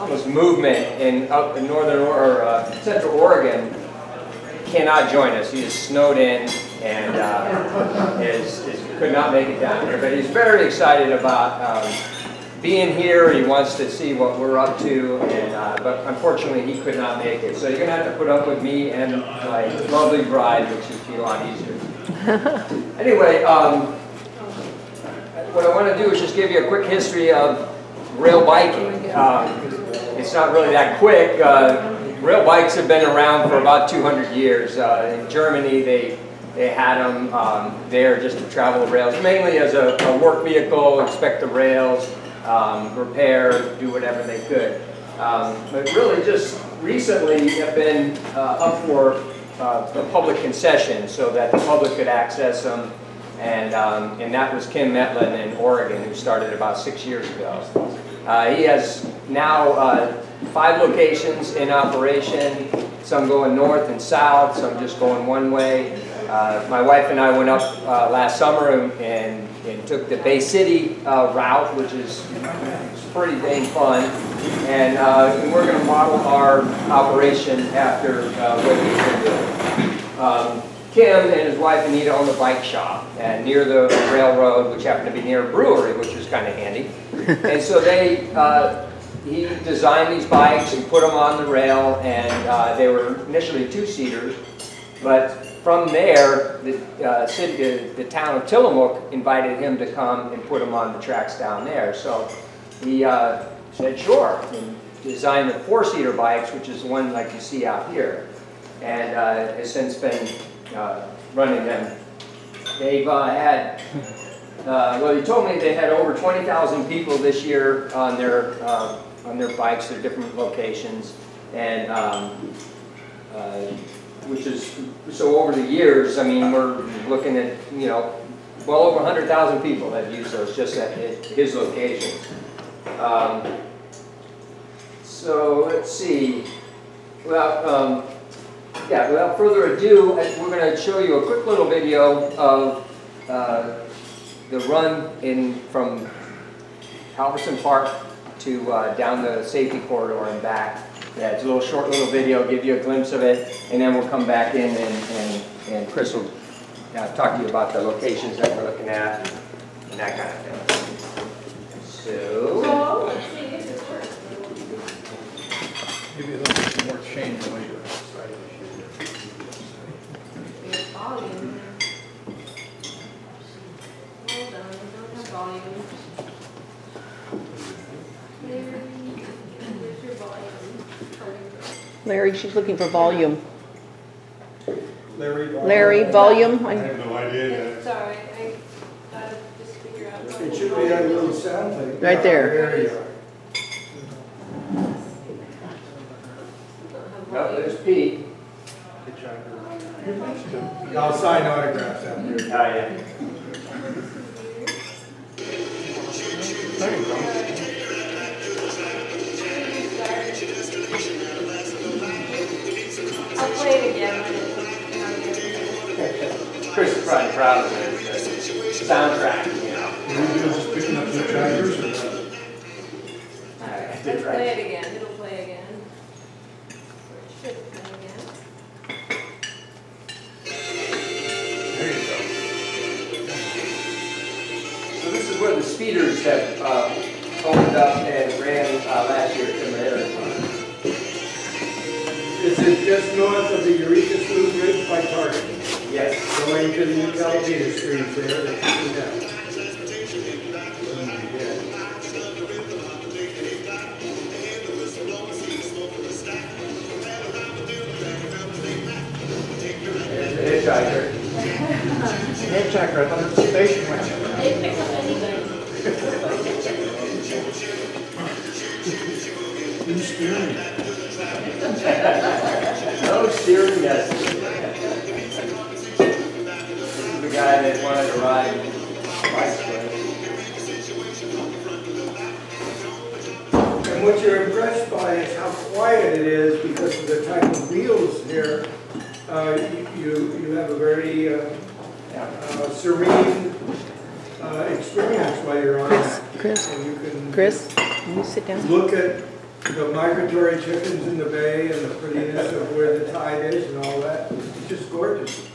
almost movement up in northern or central Oregon cannot join us. He is snowed in and could not make it down here. But he's very excited about being here. He wants to see what we're up to, and but unfortunately he could not make it. So you're going to have to put up with me and my lovely bride, which should be a lot easier. Anyway, what I want to do is just give you a quick history of rail biking. It's not really that quick. Rail bikes have been around for about 200 years. In Germany, they had them there just to travel the rails, mainly as a work vehicle, inspect the rails, repair, do whatever they could. But really just recently have been up for a public concession so that the public could access them. And that was Kim Metlan in Oregon, who started about 6 years ago. He has now 5 locations in operation, some going north and south, some just going one way. My wife and I went up last summer and took the Bay City route, which is pretty dang fun. And we're going to model our operation after what he's been doing. Kim and his wife Anita own a bike shop near the railroad, which happened to be near a brewery, which was kind of handy. And so he designed these bikes and put them on the rail, and they were initially 2-seaters. But from there, the town of Tillamook invited him to come and put them on the tracks down there. So he said sure, and designed the 4-seater bikes, which is the one like you see out here, and has since been running them. They've had, well, he told me they had over 20,000 people this year on their bikes at different locations, and which is, so over the years, I mean, we're looking at, you know, well over 100,000 people have used those just at his locations. So let's see. Well, yeah, without further ado, we're going to show you a quick little video of the run from Halverson Park to down the safety corridor and back. Yeah, it's a little short little video, give you a glimpse of it, and then we'll come back in and Chris will talk to you about the locations that we're looking at and that kind of thing. So, let's see if this works. Give you a little bit more change when you're Volume. Hold on, I don't have volume. Where's your volume? Larry, she's looking for volume. Larry, volume. I have no idea yet. It's all right. I gotta just figure out. It should be that little sound thing. Right there. There you are. no, there's Pete. I'll sign autographs after. Yeah. There you go. I'll play it again when Chris is probably proud of the soundtrack, you know. You're just picking up the trackers or what? I did Let's right. play it again. It'll play again. Or it should play again. There you go. So this is where the speeders have opened up and ran last year at Tillamook. This is just north of the Eureka Slough Bridge by Target. Yes. Going to the new television screens there. That you see now. There's the hitchhiker. hitchhiker. I thought it was a station wagon. They pick up anybody. Who's steering? No steering necessary. This is the guy that wanted to ride bikes with. And what you're impressed by is how quiet it is because of the type of wheels here. You have a very serene experience while you're on that. Chris, And you can can you sit down? look at the migratory chickens in the bay and the prettiness of where the tide is and all that. It's just gorgeous.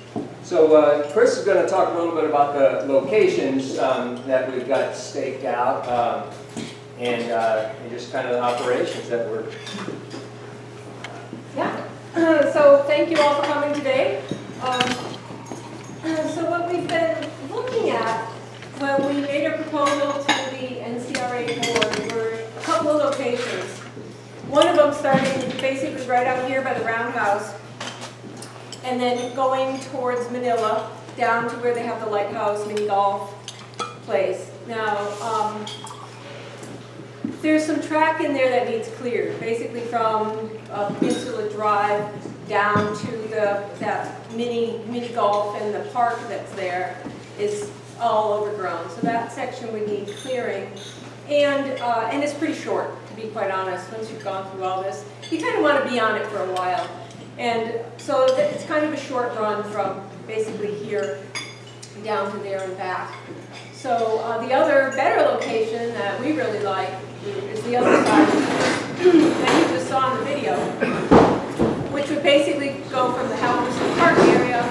So Chris is going to talk a little bit about the locations that we've got staked out and just kind of the operations that we're... Yeah. So thank you all for coming today. So what we've been looking at when we made a proposal to the NCRA board were a couple of locations. One of them starting basically right out here by the roundhouse, and then going towards Manila down to where they have the lighthouse mini golf place. Now, there's some track in there that needs cleared, basically from Peninsula Drive down to that mini golf, and the park that's there is all overgrown. So that section would need clearing, and it's pretty short, to be quite honest. Once you've gone through all this, you kind of want to be on it for a while, and so it's kind of a short run from basically here down to there and back. So the other better location that we really like is the other side that you just saw in the video, which would basically go from the Halverson Park area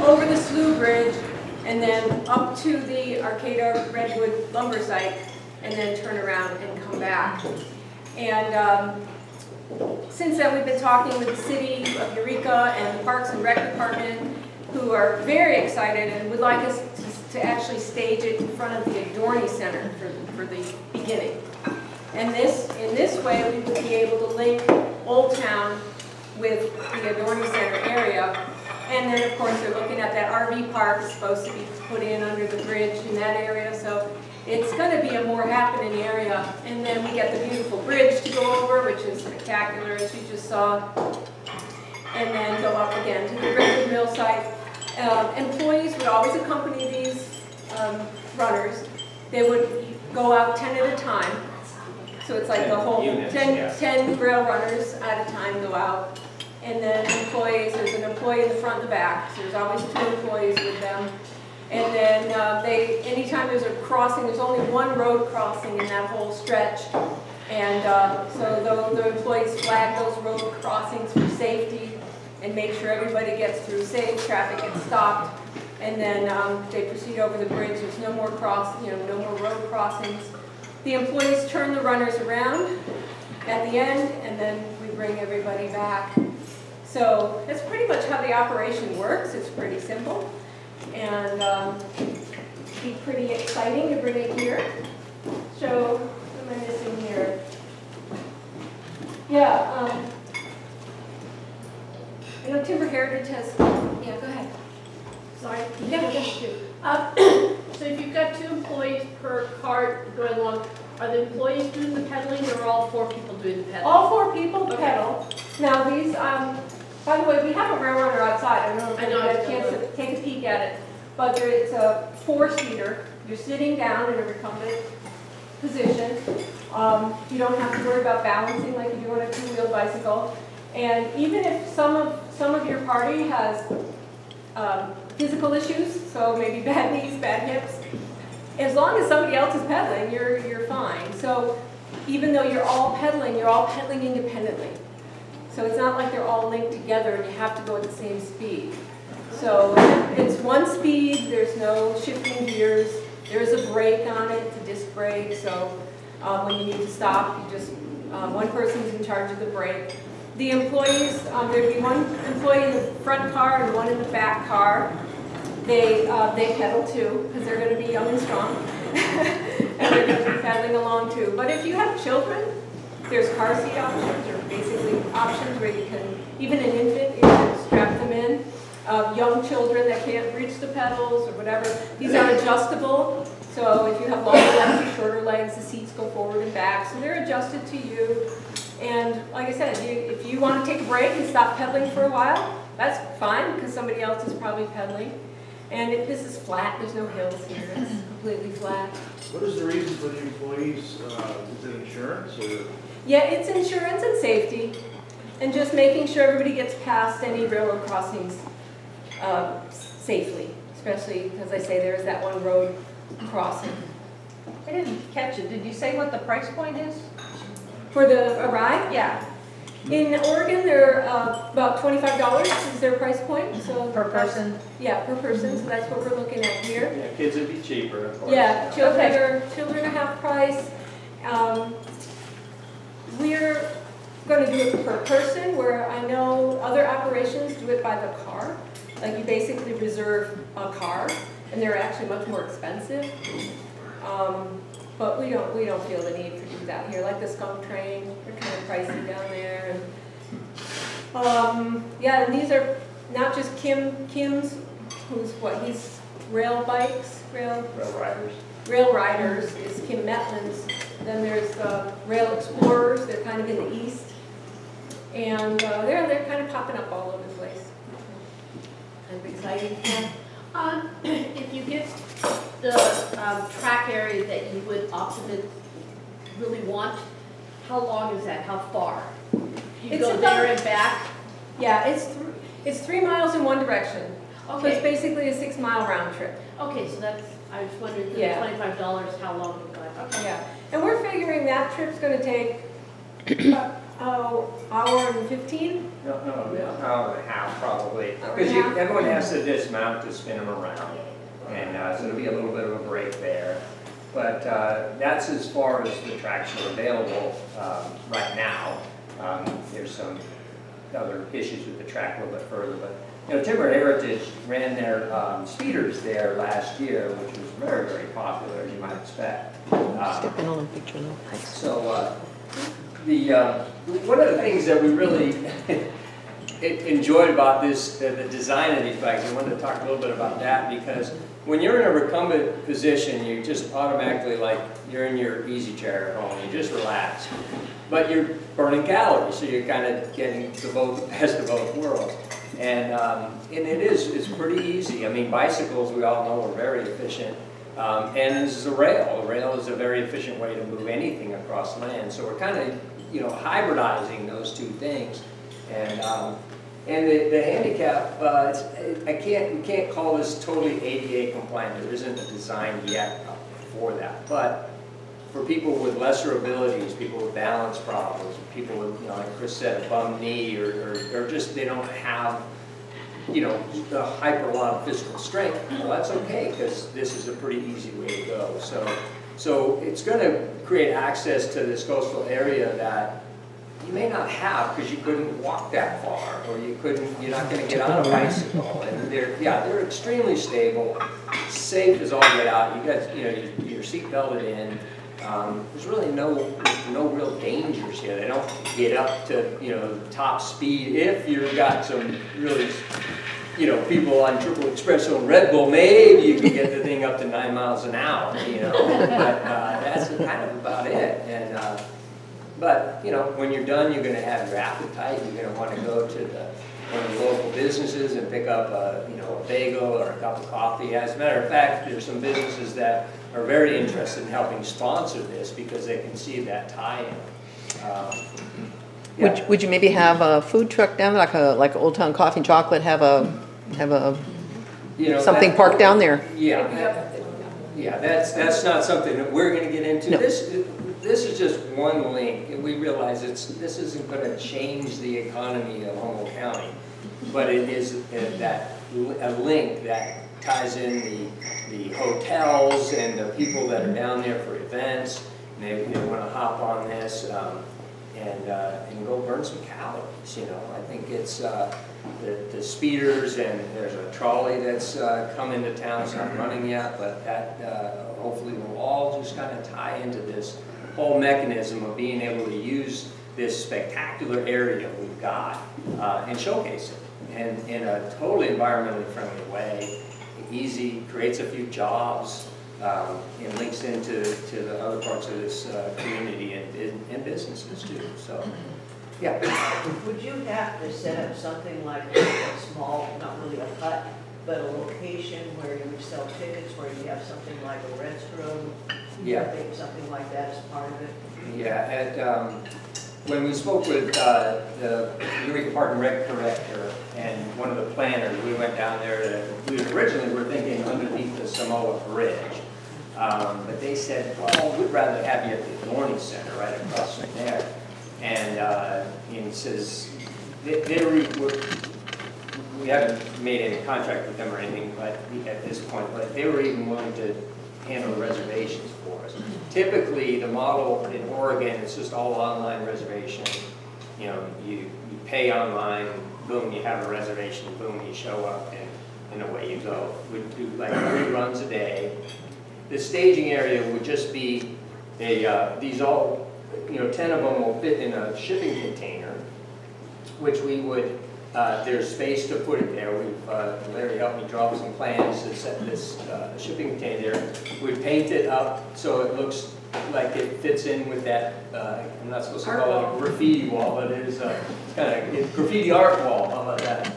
over the Slough Bridge and then up to the Arcata Redwood lumber site and then turn around and come back. And since then we've been talking with the city of Eureka and the Parks and Rec Department, who are very excited and would like us to actually stage it in front of the Adorney Center for the beginning. And in this way, we would be able to link Old Town with the Adorney Center area. And then, of course, they're looking at that RV park that's supposed to be put in under the bridge in that area. So it's going to be a more happening area. And then we get the beautiful bridge to go over, which is spectacular, as you just saw. And then go up again to the Redwood Mill site. Employees would always accompany these runners. They would go out 10 at a time. So it's like the whole units, 10 rail runners at a time go out. And then employees, there's an employee in the front and the back. So there's always 2 employees with them. And then anytime there's a crossing, there's only one road crossing in that whole stretch. And so the employees flag those road crossings for safety and make sure everybody gets through safe, traffic gets stopped. And then they proceed over the bridge. There's no more no more road crossings. The employees turn the runners around at the end, and then we bring everybody back. So that's pretty much how the operation works. It's pretty simple, and be pretty exciting to bring it here. So what am I missing here? Yeah, I know Timber Heritage has. Yeah, go ahead. Sorry. Yeah, yes, so if you've got 2 employees per cart going along, are the employees doing the pedaling, or are all 4 people doing the pedaling? All 4 people pedal. Now these, by the way, we have a rail runner outside. I don't know if you had a chance to take a peek at it, but it's a 4-seater. You're sitting down in a recumbent position. You don't have to worry about balancing like you do on a 2-wheel bicycle. And even if some of your party has physical issues, so maybe bad knees, bad hips, as long as somebody else is pedaling, you're fine. So even though you're all pedaling independently. So it's not like they're all linked together and you have to go at the same speed. So it's one speed, there's no shifting gears, there's a brake on it, it's a disc brake, so when you need to stop, you just, one person's in charge of the brake. The employees, there'd be one employee in the front car and one in the back car. They pedal too, because they're going to be young and strong. And they're going to be pedaling along too. But if you have children, there's car seat options, or basically options where you can, even an infant, you can strap them in. Young children that can't reach the pedals or whatever, these are adjustable. So if you have longer legs or shorter legs, the seats go forward and back. So they're adjusted to you. And like I said, if you want to take a break and stop pedaling for a while, that's fine, because somebody else is probably pedaling. And if this is flat, there's no hills here, it's completely flat. What is the reason for the employees? Is it insurance or? Yeah, it's insurance and safety, and just making sure everybody gets past any railroad crossings safely, especially, as I say, there's that one road crossing. I didn't catch it. Did you say what the price point is? For a ride? Yeah. In Oregon, they're about $25 is their price point. So Per person? Yeah, per person. So that's what we're looking at here. Yeah, kids would be cheaper, of course. Yeah, children are half price. We're going to do it per person, where I know other operations do it by the car. Like you basically reserve a car, and they're actually much more expensive. But we don't feel the need to do that here. Like the skunk train, they're kind of pricey down there. And yeah, and these are not just Kim's, he's rail riders is Kim Metlan's. Then there's rail explorers. They're kind of in the east, and they're kind of popping up all over the place. Kind of exciting. If you get the track area that you would optimally really want, how long is that? How far? You go there and back? Yeah, it's 3 miles in one direction. Okay. So it's basically a 6-mile round trip. Okay, so that's, I was wondering, for Yeah. $25, how long would that? Okay. Yeah, and we're figuring that trip's going to take hour and 15. No, an hour and a half probably. Because everyone has to dismount to spin them around. And so there'll be a little bit of a break there. But that's as far as the tracks are available right now. There's some other issues with the track a little bit further. But you know, Timber Heritage ran their speeders there last year, which was very, very popular, as you might expect. Step in on a picture now. So one of the things that we really enjoyed about this, the design of these bikes, I wanted to talk a little bit about that, because when you're in a recumbent position, you just automatically, like, you're in your easy chair at home, you just relax. But you're burning calories, so you're kind of getting the best of both worlds. And it's pretty easy. I mean, bicycles, we all know, are very efficient. And this is a rail. A rail is a very efficient way to move anything across land. So we're kind of, you know, hybridizing those two things. And the handicap, we can't call this totally ADA compliant. There isn't a design yet for that. But for people with lesser abilities, people with balance problems, people with, you know, like Chris said, a bum knee, or just they don't have, you know, a lot of physical strength, well, that's okay, because this is a pretty easy way to go. So it's going to create access to this coastal area that you may not have because you couldn't walk that far, or you're not going to get on a bicycle. And they're extremely stable, safe as all get out. You got, you know, you're seat belted in. There's really no real dangers here. They don't get up to, you know, top speed. If you've got some really, you know, people on triple espresso and Red Bull, maybe you can get the thing up to 9 miles an hour, you know. But that's kind of about it. And but you know, when you're done, you're going to have your appetite. You're going to want to go to one of the local businesses and pick up a bagel or a cup of coffee. As a matter of fact, there's some businesses that are very interested in helping sponsor this because they can see that tie-in. Yeah. Would you maybe have a food truck down there, like Old Town Coffee and Chocolate, have a something parked down there? Yeah, that's not something that we're going to get into. No. This is just one link, and we realize this isn't going to change the economy of Humboldt County, but it is a link that ties in the hotels and the people that are down there for events. And they want to hop on this and go burn some calories. You know, I think it's the speeders, and there's a trolley that's come into town. It's not running yet, but that hopefully will all just kind of tie into this whole mechanism of being able to use this spectacular area we've got and showcase it, and in a totally environmentally friendly way. Easy, creates a few jobs, and links into the other parts of this community and businesses too. So, yeah. Would you have to set up something like a small, not really a hut, but a location where you would sell tickets, where you have something like a restroom? Yeah. I think something like that is part of it. Yeah. When we spoke with the Uri Park and Rec director and one of the planners, we went down there. We originally were thinking underneath the Samoa Bridge, but they said, "Well, we'd rather have you at the Dorney Center right across from there." and he says we haven't made any contract with them or anything, but at this point, but they were even willing to handle the reservations for us. Typically, the model in Oregon is just all online reservation. You know, you pay online, boom, you have a reservation, boom, you show up, and away you go. We'd do like 3 runs a day. The staging area would just be these all, 10 of them will fit in a shipping container, which we would, there's space to put it there. Larry helped me draw some plans to set this shipping container there. We'd paint it up so it looks like it fits in with that, I'm not supposed to call it a graffiti wall, but it is it's kind of a graffiti art wall, how about that?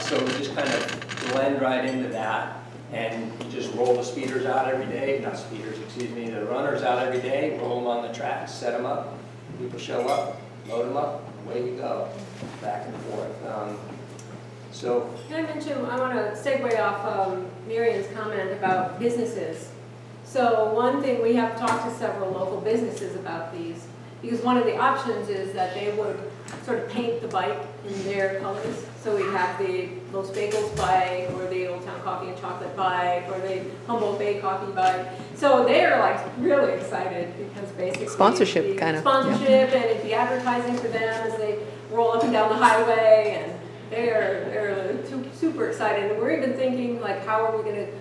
So we just kind of blend right into that, and you just roll the speeders out every day, not speeders, excuse me, the runners out every day, roll them on the tracks, set them up, people show up, load them up, away you go, back and forth. Can I mention, I want to segue off Miriam's comment about businesses. So one thing, we have talked to several local businesses about these, because one of the options is that they would sort of paint the bike in their colors. So we have the Los Bagels bike, or the Old Town Coffee and Chocolate bike, or the Humboldt Bay coffee bike. So they're like really excited because basically sponsorship kind of sponsorship, and it'd be advertising for them as they roll up and down the highway, and they're super excited. And we're even thinking like, how are we going to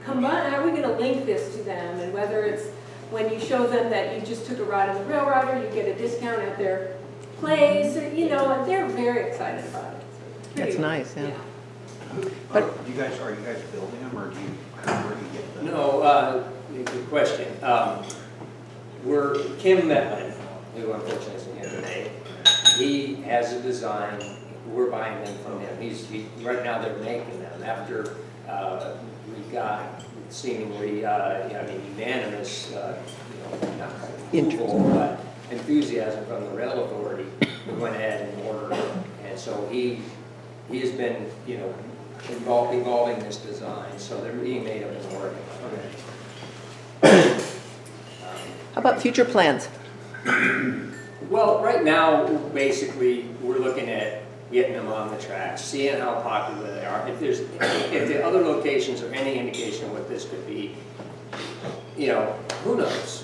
combine? How are we going to link this to them? And whether it's when you show them that you just took a ride on the Railrider, you get a discount at their place, or, and they're very excited about it. That's nice, yeah. But are you guys building them, or where do you get them? No, good question. We're Kim Metlan, who unfortunately isn't here today. He has a design. We're buying them from him. Right now they're making them after we got seemingly unanimous approval, but enthusiasm from the rail authority. We went ahead and ordered them, and so he has been involving this design. So they're being made up in Oregon. Okay. How about future plans? Well, right now, basically, we're looking at getting them on the tracks, seeing how popular they are. If the other locations are any indication of what this could be, who knows?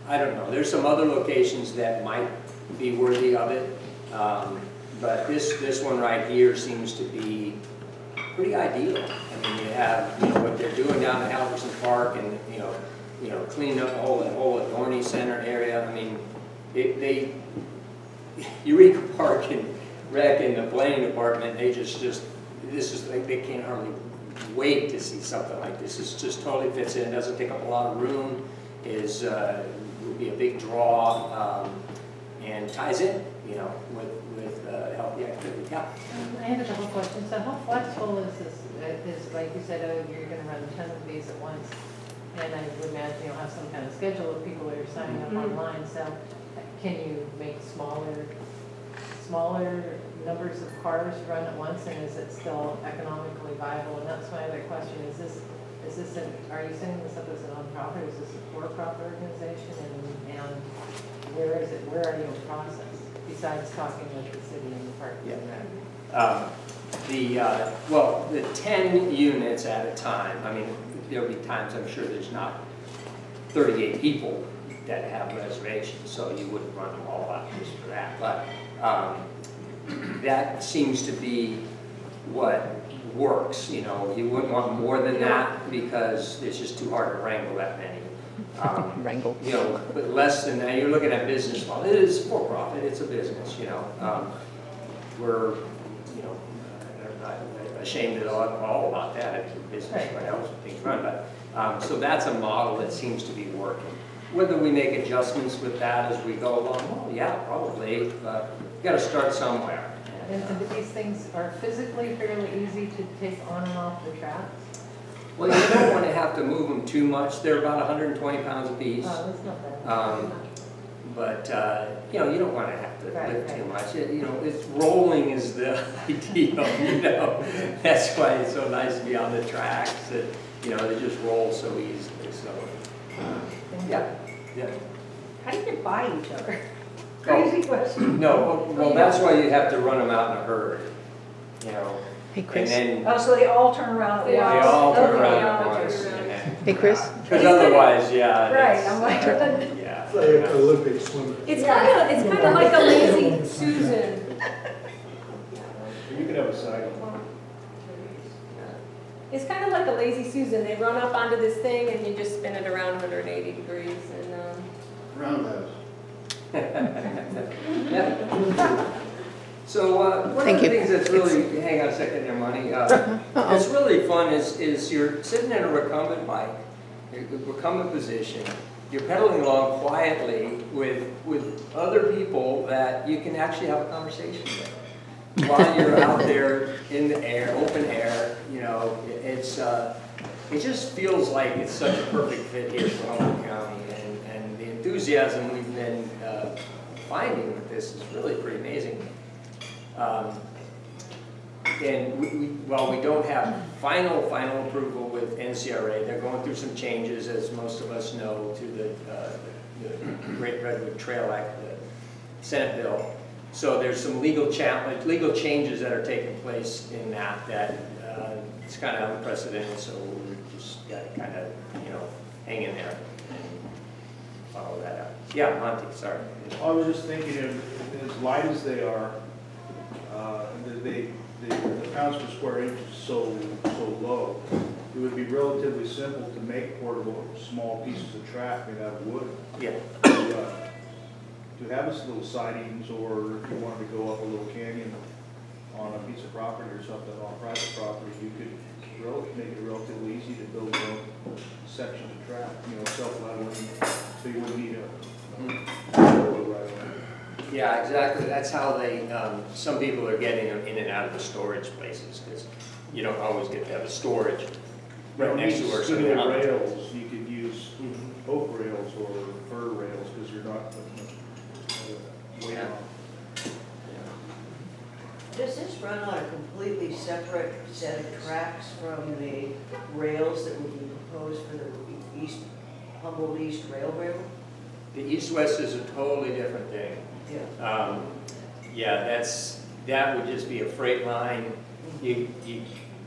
I don't know. There's some other locations that might be worthy of it, but this one right here seems to be pretty ideal. I mean, you have what they're doing down at Halverson Park, and cleaning up the whole Adorney Center area. I mean, Eureka Park and Rec in the planning department, they this is like, they can't hardly wait to see something like this. It just totally fits in, doesn't take up a lot of room, will be a big draw, and ties in, with healthy activity. Yeah. I have a couple questions. So how flexible is this? Is like you said, you're going to run 10 of these at once, and I would imagine you'll have some kind of schedule of people that are signing up online. So can you make smaller numbers of cars run at once, and is it still economically viable? And that's my other question. Are you setting this up as a nonprofit, or is this a for-profit organization? And where is it? Where are you in the process, besides talking with the city and the park? Yeah. The 10 units at a time, I mean, there'll be times I'm sure there's not 38 people that have reservations, so you wouldn't run them all out just for that. But that seems to be what works. You wouldn't want more than that because it's just too hard to wrangle that many. But less than that, you're looking at business model. It is for profit. It's a business. We're not ashamed at all about that. It's a business, what else things run. But so that's a model that seems to be working. Whether we make adjustments with that as we go along, well, yeah, probably. But you've got to start somewhere. And these things are physically fairly easy to take on and off the tracks? Well, you don't want to have to move them too much. They're about 120 pounds apiece. Oh, that's not bad. But you don't want to have to lift too much. It's rolling is the ideal. That's why it's so nice to be on the tracks. That they just roll so easily. So yeah. How do you get by each other? Crazy question. No, well, that's why you have to run them out in a herd, you know. Hey, And Chris. then Oh, so they all turn around they at once? all turn Okay, around they at all turn once. around. Hey, Chris. Because otherwise, yeah. Right, it's- I'm like, Yeah. It's like Olympic swimming. it's kind of like a lazy Susan. You could have a side. It's kind of like a lazy Susan. They run up onto this thing and you just spin it around 180 degrees and Roundhouse. Yeah. So one Thank of the you. things that's really, hang on a second there, Monty. It's really fun is you're sitting in a recumbent bike, a recumbent position. You're pedaling along quietly with other people that you can actually have a conversation with while you're out there in the air, open air. You know, it just feels like it's such a perfect fit here for Humboldt County, and the enthusiasm we've been finding with this is really pretty amazing. And while we don't have final approval with NCRA, they're going through some changes, as most of us know, to the Great Redwood Trail Act, the Senate bill. So there's some legal changes that are taking place in that it's kind of unprecedented. So we just got to kind of hang in there and follow that up. Yeah, Monty, sorry. I was just thinking, as light as they are, the pounds per square inch is so low, it would be relatively simple to make portable small pieces of track made out of wood. Yeah. To have us little sidings, or if you wanted to go up a little canyon on a piece of property or something on private property, you could make it relatively easy to build your own sections of track, self-leveling, so you wouldn't need a railroad right away. Yeah, exactly. That's how they, some people are getting them in and out of the storage places, because you don't always get to have a storage right next to where skinny something rails, you could use oak rails or fir rails, because you're not putting weight on. Does this run on a completely separate set of tracks from the rails that would be proposed for the Humboldt East Railroad? The east-west is a totally different thing. Yeah. Yeah, that would just be a freight line.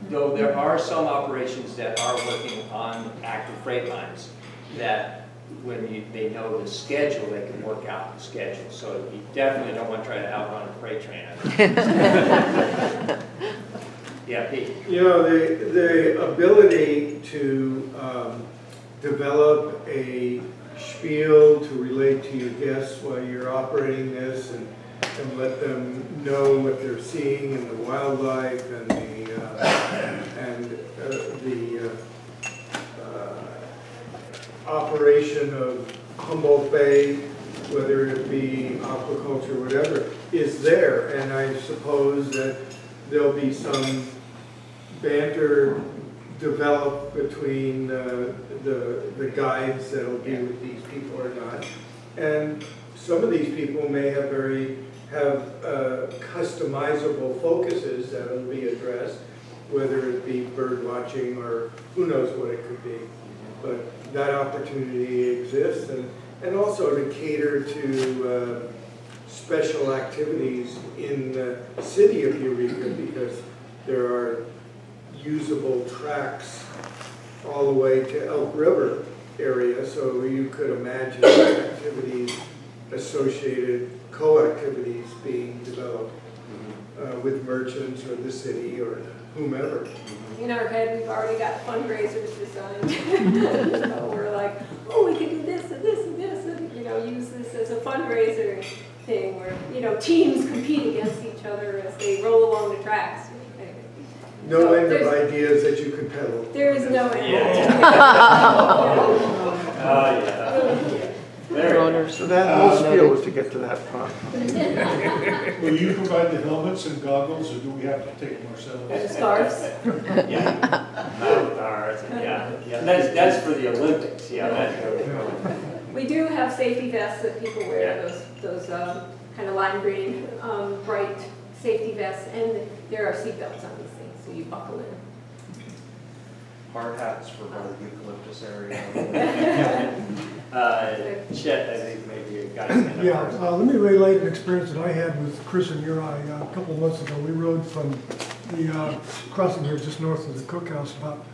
Though there are some operations that are working on active freight lines that when they know the schedule, they can work out the schedule. So you definitely don't want to try to outrun a freight train. Yeah, Pete. The ability to develop a spiel to relate to your guests while you're operating this, and let them know what they're seeing in the wildlife and the operation of Humboldt Bay, whether it be aquaculture, whatever, is there. And I suppose that there'll be some banter developed between the guides that'll be with these people or not. And some of these people may have customizable focuses that'll be addressed, whether it be bird watching or who knows what it could be. But that opportunity exists, and also to cater to special activities in the city of Eureka, because there are usable tracks all the way to Elk River area, so you could imagine activities associated, co-activities being developed with merchants or the city or whomever. in our head, we've already got fundraisers designed. So we're like, oh, we can do this and this and this, and use this as a fundraiser thing where teams compete against each other as they roll along the tracks. No end of ideas that you could peddle. There is no end. So that whole spiel was to get to that part. Will you provide the helmets and goggles, or do we have to take them ourselves? And scarves. Yeah. That's for the Olympics. We do have safety vests that people wear, those kind of lime green, bright safety vests, and there are seatbelts on these things, so you buckle in. Hard hats for the eucalyptus area. Chet, I think maybe you got his hand up Yeah, first. let me relate an experience that I had with Chris and Uri a couple of months ago. We rode from the crossing here just north of the cookhouse, about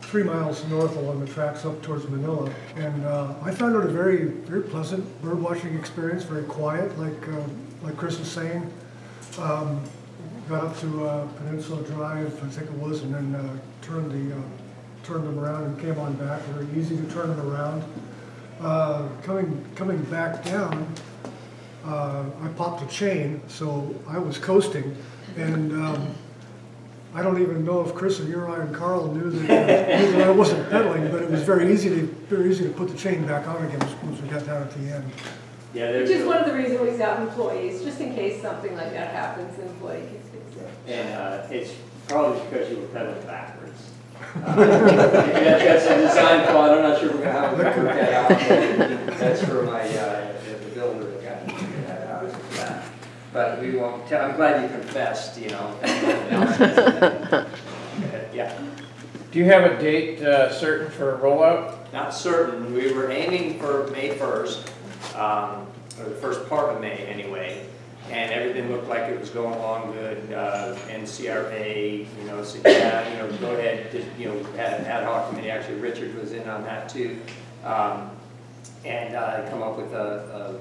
3 miles north along the tracks up towards Manila. And I found it a very, very pleasant bird watching experience, very quiet, like Chris was saying. Got up to Peninsula Drive, I think it was, and then turned them around and came on back. Very easy to turn them around. Coming back down, I popped a chain, so I was coasting, and I don't even know if Chris and Uri and Carl knew that I wasn't pedaling, but it was very easy to put the chain back on again once we got down at the end. Yeah, which is one of the reasons we have employees, just in case something like that happens, the employee can fix it. And it's probably because you were pedaling backwards. That's a design flaw. I'm not sure we're going to have to work that out. That's for my the builder that got to figure that out. But we won't tell. I'm glad you confessed, you know. Yeah. Do you have a date certain for a rollout? Not certain. We were aiming for May 1st, or the first part of May anyway, and everything looked like it was going along good. NCRA, you know, said, yeah, you know, go ahead. Just, you know, had an ad hoc committee. Actually, Richard was in on that too, and come up with a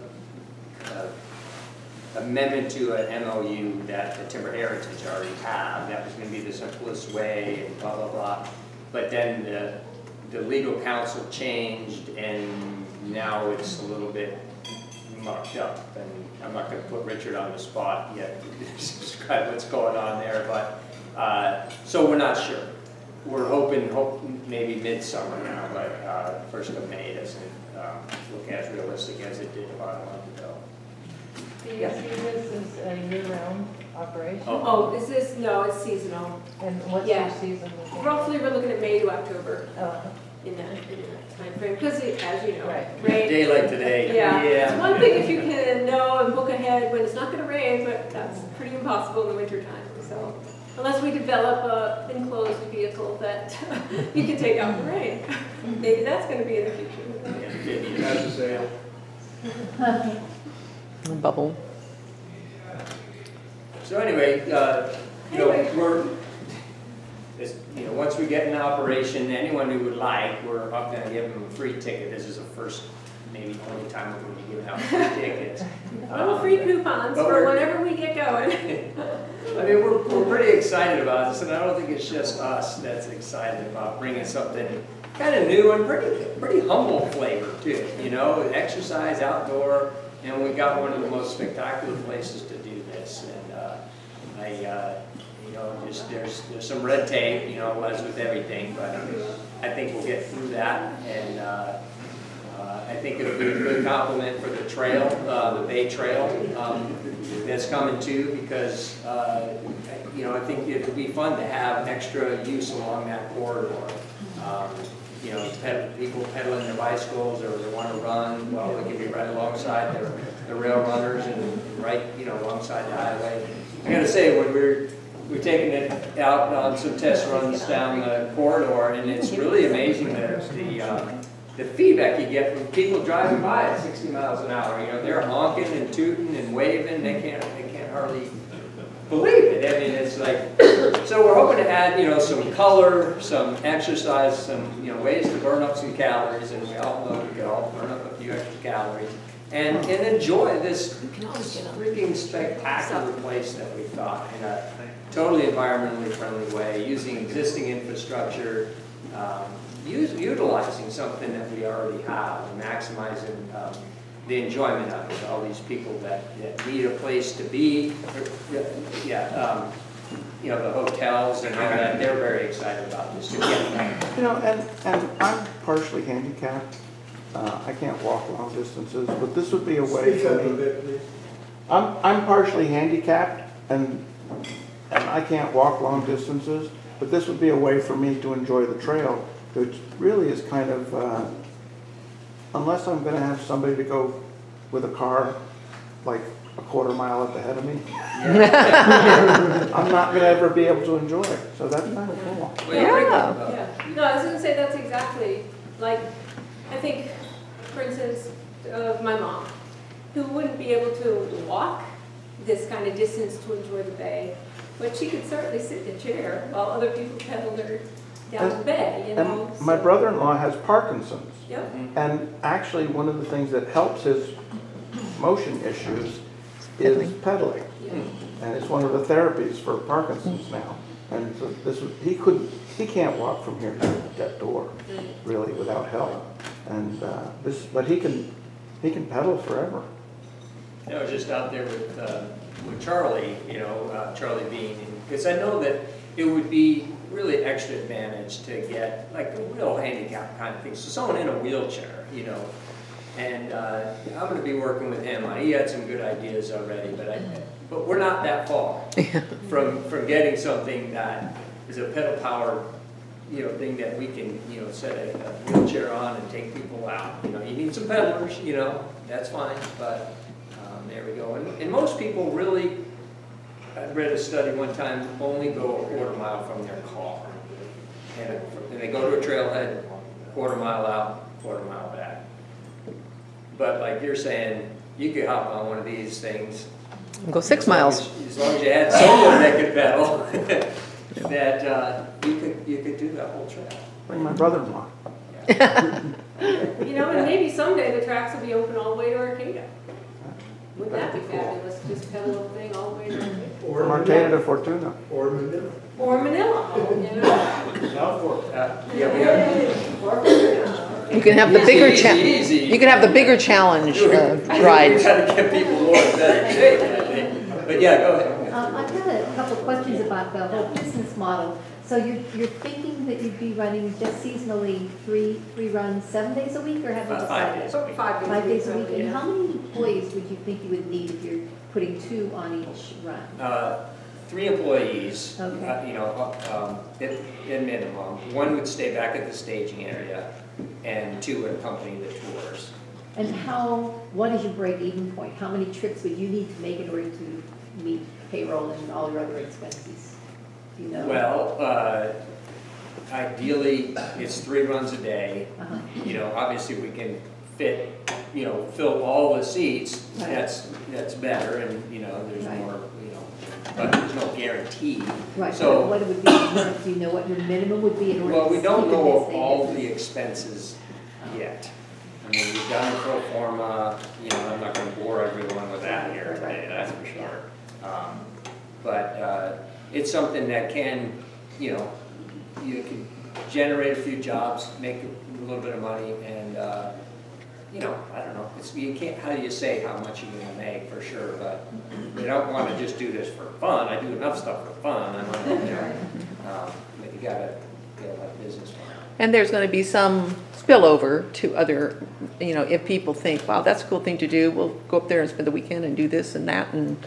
amendment to an MOU that the Timber Heritage already have. That was going to be the simplest way, and blah blah blah. But then the legal counsel changed, and now it's a little bit mucked up. And I'm not going to put Richard on the spot yet to describe what's going on there, but so we're not sure. We're hoping maybe midsummer now, but 1st of May doesn't look as realistic as it did about a month ago. Do you see this as a year-round operation? Oh, is this, no, it's seasonal. And what's Yeah. your season? Roughly, we're looking at May to October Oh, in that time frame, because as you know, Right. rain. A day like today. Yeah, it's one thing if you can know and book ahead when it's not going to rain, but that's pretty impossible in the winter time. So unless we develop a enclosed vehicle that you can take out the rain, maybe that's going to be in the future. That's a sale. Bubble. So anyway, you know, you know, once we get in operation, anyone who would like, we're up going to give them a free ticket. This is the first, maybe only time we're going to be giving out free tickets. Little free coupons for whenever we get going. I mean, we're pretty excited about this, and I don't think it's just us that's excited about bringing something kind of new and pretty humble flavor too. You know, exercise, outdoor, and we got one of the most spectacular places to do this. And you know, just there's some red tape, you know, as with everything, but I think we'll get through that, and I think it'll be a good compliment for the trail, the Bay Trail that's coming too, because you know, I think it'll be fun to have extra use along that corridor. You know, people pedaling their bicycles or they want to run, well, they can be right alongside the rail runners and right, you know, alongside the highway. I got to say, when we're taking it out on some test runs down the corridor, and it's really amazing the feedback you get from people driving by at 60 miles an hour. You know, they're honking and tooting and waving. They can't hardly believe it. I mean, it's like, so we're hoping to add, you know, some color, some exercise, some, you know, ways to burn up some calories, and we all know we can all burn up a few extra calories, and enjoy this freaking spectacular place that we've got in a totally environmentally friendly way, using existing infrastructure, utilizing something that we already have, and maximizing the enjoyment of it. All these people that need a place to be, you know, the hotels and all that, they're very excited about this too. You know, and I'm partially handicapped. I can't walk long distances, but this would be a way for me. I'm partially handicapped, and I can't walk long distances, but this would be a way for me to enjoy the trail, which really is kind of, unless I'm going to have somebody to go with a car like a quarter mile at the head of me, I'm not going to ever be able to enjoy it. So that's kind of cool. Yeah. No, I was going to say that's exactly, like, I think for instance, my mom, who wouldn't be able to walk this kind of distance to enjoy the bay, but she could certainly sit in a chair while other people pedaled her down the bay, you know. And my brother-in-law has Parkinson's. Yep. And actually, one of the things that helps his motion issues is pedaling. Yeah. And it's one of the therapies for Parkinson's now. And so he can't walk from here to that door, really, without help. And but he can pedal forever. I was just out there with Charlie, you know, Charlie Bean, because I know that it would be really extra advantage to get like a real handicap kind of thing. So someone in a wheelchair, you know, and I'm going to be working with him. He had some good ideas already, but we're not that far from getting something that is a pedal powered, you know, thing that we can, you know, set a wheelchair on and take people out. You know, you need some pedalers, you know, that's fine, but there we go. And most people really, I read a study one time, only go a quarter mile from their car. And they go to a trailhead, quarter mile out, quarter mile back. But like you're saying, you could hop on one of these things. Go 6 miles. As long as you had someone that could pedal, that you could do that whole trail. Bring my brother-in-law. You know, and maybe someday the tracks will be open all the way to Arcata. Wouldn't that be fabulous? Just pedal the thing all the way to Arcata. From Arcata to Fortuna. Or Manila. Or Manila, you know. Now for, Yeah, we have. Or Manila. You can have the bigger Easy. You can have the bigger challenge We ride. got to get people more in better shape, I think. But yeah, go ahead. I've got a couple of questions about the whole business model. So you're thinking that you'd be running just seasonally three runs 7 days a week, or have you 5 decided? days a week. 5 days a week. And yeah. how many employees would you think you would need if you're putting 2 on each run? 3 employees, Okay. you know, in minimum. 1 would stay back at the staging area, and 2 would accompany the tours. And what is your break-even point? How many trips would you need to make in order to meet payroll and all your other expenses? Do you know? Well, ideally, it's 3 runs a day. Uh-huh. You know, obviously we can fit, you know, fill all the seats. Right. That's better, and you know, there's Right. more, you know, but there's no guarantee. Right, So, what it would be, do you know what your minimum would be in order to well, we don't keep know in this all business? the expenses yet. I mean, we've done a pro forma, you know, I'm not going to bore everyone with that here today, that's for sure. But it's something that can, you know, you can generate a few jobs, make a little bit of money, and you know, I don't know. You can't. How do you say how much you're going to make for sure? But you don't want to just do this for fun. I do enough stuff for fun. I'm not, you know, but you got to have business fun. And there's going to be some spillover to other, you know, if people think, wow, that's a cool thing to do, we'll go up there and spend the weekend and do this and that, and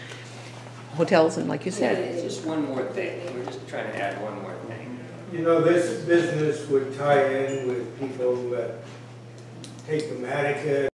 hotels, and like you Yeah, said. it's just one more thing. We're just trying to add one more thing. You know, this business would tie in with people that take the Matica